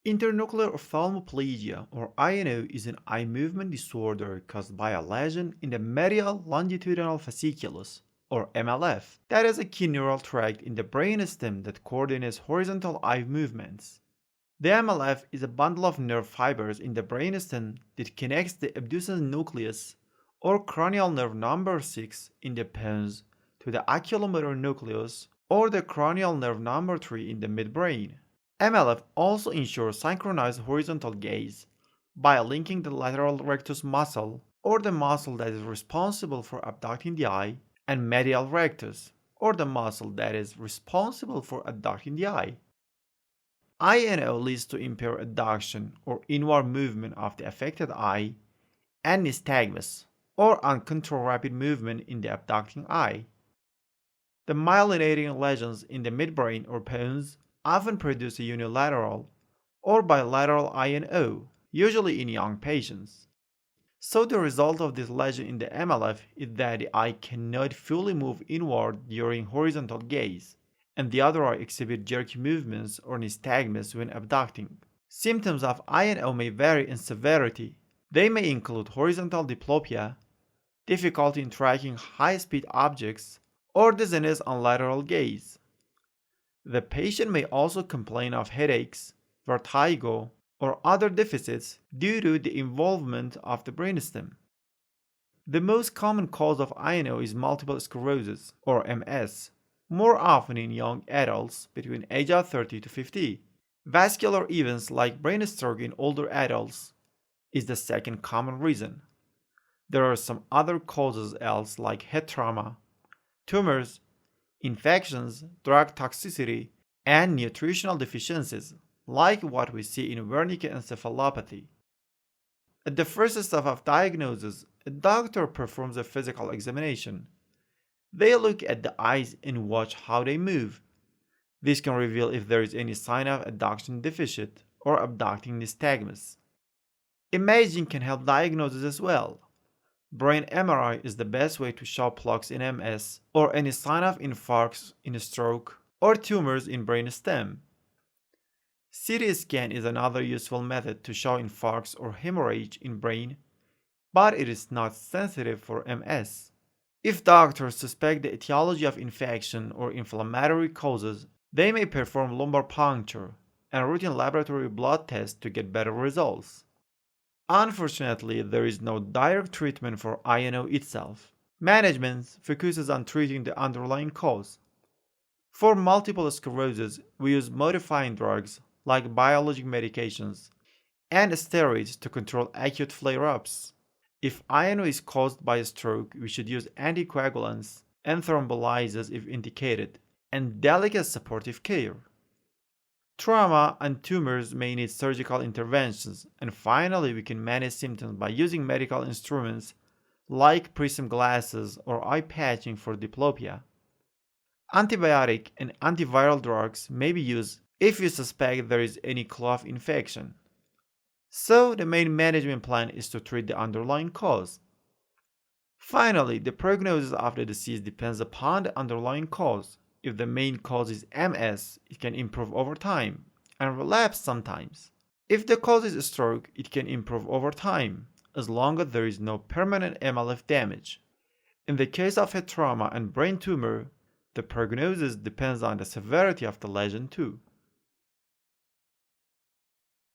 Internuclear ophthalmoplegia, or INO, is an eye movement disorder caused by a lesion in the medial longitudinal fasciculus, or MLF, that is a key neural tract in the brainstem that coordinates horizontal eye movements. The MLF is a bundle of nerve fibers in the brainstem that connects the abducens nucleus, or cranial nerve number 6 in the pons, to the oculomotor nucleus, or the cranial nerve number 3 in the midbrain. MLF also ensures synchronized horizontal gaze by linking the lateral rectus muscle, or the muscle that is responsible for abducting the eye, and medial rectus, or the muscle that is responsible for adducting the eye. INO leads to impaired adduction or inward movement of the affected eye, and nystagmus, or uncontrolled rapid movement in the abducting eye. The myelinating lesions in the midbrain or pons often produce a unilateral or bilateral INO, usually in young patients. So the result of this lesion in the MLF is that the eye cannot fully move inward during horizontal gaze, and the other eye exhibits jerky movements or nystagmus when abducting. Symptoms of INO may vary in severity. They may include horizontal diplopia, difficulty in tracking high-speed objects, or dizziness on lateral gaze. The patient may also complain of headaches, vertigo, or other deficits due to the involvement of the brainstem. The most common cause of INO is multiple sclerosis, or MS, more often in young adults between age of 30 to 50. Vascular events like brain stroke in older adults is the second common reason. There are some other causes else like head trauma, tumors, infections, drug toxicity, and nutritional deficiencies, like what we see in Wernicke encephalopathy. At the first step of diagnosis, a doctor performs a physical examination. They look at the eyes and watch how they move. This can reveal if there is any sign of adduction deficit or abducting nystagmus. Imaging can help diagnosis as well. Brain MRI is the best way to show plaques in MS or any sign of infarcts in a stroke or tumors in brainstem. CT scan is another useful method to show infarcts or hemorrhage in brain, but it is not sensitive for MS. If doctors suspect the etiology of infection or inflammatory causes, they may perform lumbar puncture and routine laboratory blood tests to get better results. Unfortunately, there is no direct treatment for INO itself. Management focuses on treating the underlying cause. For multiple sclerosis, we use modifying drugs like biologic medications and steroids to control acute flare-ups. If INO is caused by a stroke, we should use anticoagulants and thrombolysis if indicated, and delicate supportive care. Trauma and tumors may need surgical interventions, and finally we can manage symptoms by using medical instruments like prism glasses or eye patching for diplopia. Antibiotic and antiviral drugs may be used if you suspect there is any clot infection. So the main management plan is to treat the underlying cause. Finally, the prognosis of the disease depends upon the underlying cause. If the main cause is MS, it can improve over time and relapse sometimes. If the cause is a stroke, it can improve over time, as long as there is no permanent MLF damage. In the case of head trauma and brain tumor, the prognosis depends on the severity of the lesion too.